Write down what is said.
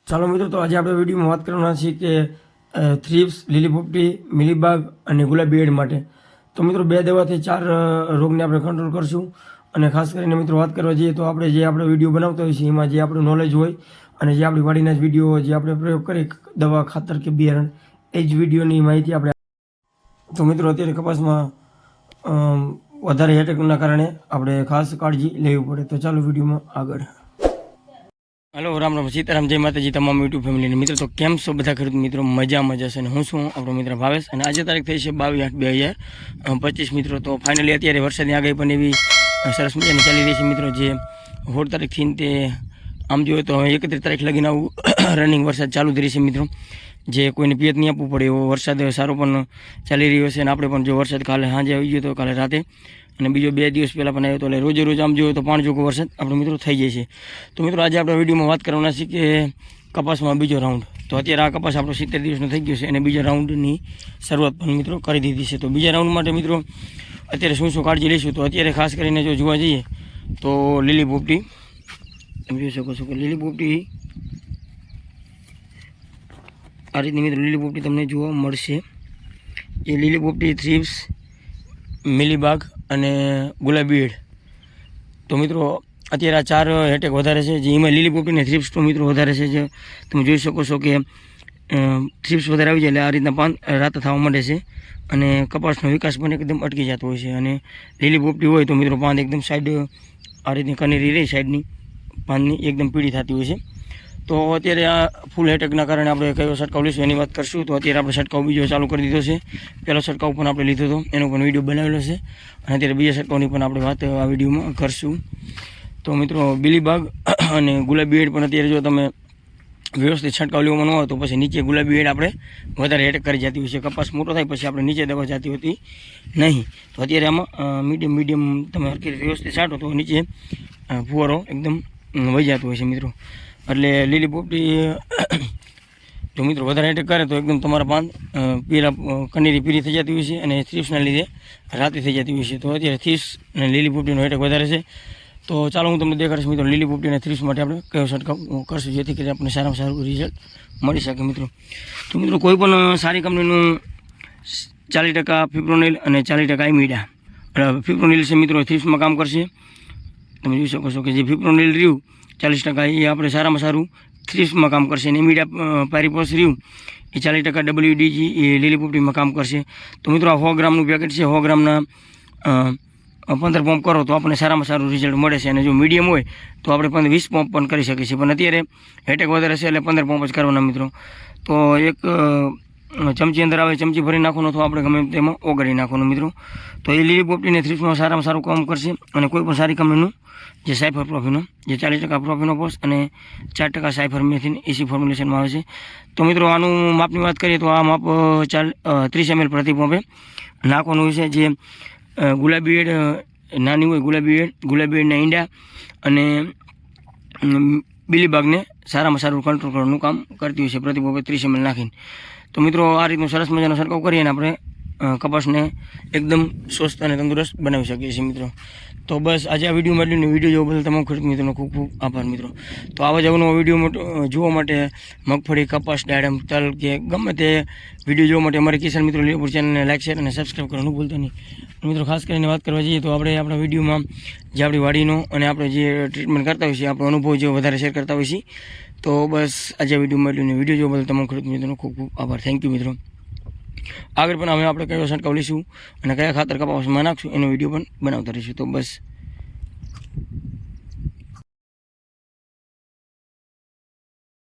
ચાલો મિત્રો, તો આજે આપણે વિડીયોમાં વાત કરવાના છીએ કે થ્રીપ્સ, લીલી પોપટી, મિલીબાગ અને ગુલાબી એડ માટે. તો મિત્રો 2 દવાથી 4 રોગને આપણે કંટ્રોલ કરશું. અને ખાસ કરીને મિત્રો વાત કરવા જઈએ તો આપણે જે આપણે વિડીયો બનાવતા હોઈએ છીએ એમાં જે આપણું નોલેજ હોય અને જે આપણી વાડીના જ વિડીયો જે આપણે પ્રયોગ કરીએ દવા, ખાતર કે બિયારણ, એ જ વિડીયોની માહિતી આપણે. તો મિત્રો અત્યારે કપાસમાં વધારે હેટેકના કારણે આપણે ખાસ કાળજી લેવી પડે. તો ચાલો વિડીયોમાં આગળ. હેલો, રામ રામ, સીતારામ, જય માતાજી તમામ યુટ્યુબ ફેમિલીને મિત્રો. તો કેમ છો બધા ખેડૂત મિત્રો? મજામાં જશે ને હું છું આપણો મિત્ર ભાવેશ. અને આજે તારીખ થઈ છે 22/8/2025 મિત્રો. તો ફાઇનલી અત્યારે વરસાદની આગાહી પણ એવી સરસ મજાની ચાલી રહી છે મિત્રો. જે 16 તારીખથી તે આમ જોઈએ તો 31 તારીખ લગીને આવું રનિંગ વરસાદ ચાલુ જ રહેશે મિત્રો. જે કોઈને પિયત નહીં આપવું પડે એવો વરસાદ સારો પણ ચાલી રહ્યો છે. અને આપણે પણ જો વરસાદ કાલે સાંજે આવી ગયો તો કાલે રાતે, અને બીજો 2 દિવસ પહેલાં પણ આવ્યો તો એટલે રોજે રોજ આમ જોઈએ તો 5 જોકો વરસાદ આપણે મિત્રો થઈ જાય છે. તો મિત્રો આજે આપણે વિડીયોમાં વાત કરવાના છીએ કે કપાસમાં બીજો રાઉન્ડ. તો અત્યારે આ કપાસ આપણો 70 દિવસનો થઈ ગયો છે અને બીજા રાઉન્ડની શરૂઆત પણ મિત્રો કરી દીધી છે. તો બીજા રાઉન્ડ માટે મિત્રો અત્યારે શું કાળજી લઈશું? તો અત્યારે ખાસ કરીને જો જોવા જઈએ તો લીલી પોપટી તમે જોઈ શકો છો કે લીલી પોપટી આ રીતની મિત્રો લીલી પોપટી તમને જોવા મળશે. એ લીલી પોપટી, થ્રીપ્સ, મિલીબાગ અને ગુલાબી એડ. તો મિત્રો અત્યારે આ 4 હેટેક વધારે છે. જે એમાં લીલી પોપટી અને થ્રીપ્સ તો મિત્રો વધારે છે. જે તમે જોઈ શકો છો કે થ્રીપ્સ વધારે આવી જાય એટલે આ રીતના પાન રાતા થવા માંડે છે અને કપાસનો વિકાસ પણ એકદમ અટકી જતો હોય છે. અને લીલી પોપટી હોય તો મિત્રો પાન એકદમ સાઈડ આ રીતની કનેરી રહી સાઈડની પાનની એકદમ પીળી થતી હોય છે. તો અત્યારે આ ફૂલ હેટેકના કારણે આપણે કયો છંટકાવ લઈશું એની વાત કરશું. તો અત્યારે આપણે છંટકાવ બીજો ચાલુ કરી દીધો છે. પહેલો છંટકાવ પણ આપણે લીધો હતો, એનો પણ વિડીયો બનાવેલો છે. અને અત્યારે બીજા છંટકાવની પણ આપણે વાત આ વિડીયોમાં કરશું. તો મિત્રો મિલીબાગ અને ગુલાબી એડ પણ અત્યારે જો તમે વ્યવસ્થિત છંટકાવ લેવામાં ન હોય તો પછી નીચે ગુલાબી એડ આપણે વધારે હેટેક કરી જતી હોય છે. કપાસ મોટો થાય પછી આપણે નીચે દવા જતી હોતી નહીં. તો અત્યારે આમાં મીડિયમ તમે હરખી વ્યવસ્થિત છાંટો તો નીચે ફુવારો એકદમ વહી જતો હોય છે મિત્રો. એટલે લીલી પોપટી જો મિત્રો વધારે હેટેક કરે તો એકદમ તમારા પાન પીળા કનેરી પીળી થઈ જતી હોય છે અને થ્રીપ્સના લીધે રાતી થઈ જતી હોય છે. તો અત્યારે થ્રીપ્સ અને લીલી પોપટીનો હેટેક વધારે છે. તો ચાલો હું તમને દેખાડીશ મિત્રો લીલી પોપટી અને થ્રીપ્સ માટે આપણે કયો છંટકાવ કરશું જેથી કરીને આપણને સારામાં સારું રિઝલ્ટ મળી શકે મિત્રો. તો મિત્રો કોઈ પણ સારી કંપનીનું 40% ફિપ્રોનિલ અને 40% ઇમિડા. ફિપ્રોનિલ છે મિત્રો થ્રીપ્સમાં કામ કરશે. તમે જોઈ શકો છો કે જે ફિપ્રોનિલ રહ્યું 40% એ આપણે સારામાં સારું થ્રીપ્સમાં કામ કરશે. અને ઇમિડા પાયરીપોસ રહ્યું એ 40% WDG એ લીલી પોપટીમાં કામ કરશે. તો મિત્રો આ 100 ગ્રામનું પેકેટ છે. 100 ગ્રામના 15 પંપ કરો તો આપણને સારામાં સારું રિઝલ્ટ મળે છે. અને જો મીડિયમ હોય તો આપણે 20 પંપ પણ કરી શકીએ છીએ. પણ અત્યારે હેટેક વધારે છે એટલે 15 પંપ જ કરવાના મિત્રો. તો એક ચમચી અંદર આવે, ચમચી ભરી નાખવાનો તો આપણે ગમે તેમાં ઓગાળી નાખવાનું મિત્રો. તો એ લીલી પોપટીને થ્રીપ્સમાં સારામાં સારું કામ કરશે. અને કોઈ પણ સારી કંપનીનું જે સાયફર પ્રોફિનો, જે 40% પ્રોફિનોપોસ અને 4% સાયફર મેથિન એસી ફોર્મ્યુલેશનમાં આવે છે. તો મિત્રો આનું માપની વાત કરીએ તો આ માપ 30 ml પ્રતિ પંપે નાખવાનું હોય છે. જે ગુલાબી એડ નાની હોય ગુલાબી એડના ઈંડા અને મિલીબાગને સારામાં સારું કંટ્રોલ કરવાનું કામ કરતી હોય છે પ્રતિ પંપે 30 ml નાખીને. તો મિત્રો આ રીતનો સરસ મજાનો છંટકાવ કરીએ અને આપણે કપાસને એકદમ સ્વસ્થ અને તંદુરસ્ત બનાવી શકીએ છીએ મિત્રો. તો બસ આજે આ વિડીયો જોવા બદલ તમામ ખેડૂત મિત્રોનો ખૂબ ખૂબ આભાર મિત્રો. તો આવા જ અવનવો વિડીયો જોવા માટે મગફળી, કપાસ, દાડમ, તલ કે ગમે તે વિડીયો જોવા માટે અમારી કિસાન મિત્રો લીલાપુર ચેનલને લાઈક, શેર અને સબસ્ક્રાઈબ કરવાનું ભૂલતા નહીં. મિત્રો ખાસ કરીને વાત કરવા જઈએ તો આપણે આપણા વિડીયોમાં જે આપણી વાડીનો અને આપણે જે ટ્રીટમેન્ટ કરતા હોઈએ છીએ આપણો અનુભવ જે વધારે શેર કરતા હોઈએ છીએ. તો બસ આજે વિડીયો જોવા બદલ તમામ ખેડૂત મિત્રોનો ખૂબ ખૂબ આભાર. થેન્ક યુ મિત્રો. આગળ પણ હવે આપણે કયો છંટકાવ લઈશું અને કયા ખાતર કપાસમાં નાખશું એનો વિડીયો પણ બનાવતા રહીશું. તો બસ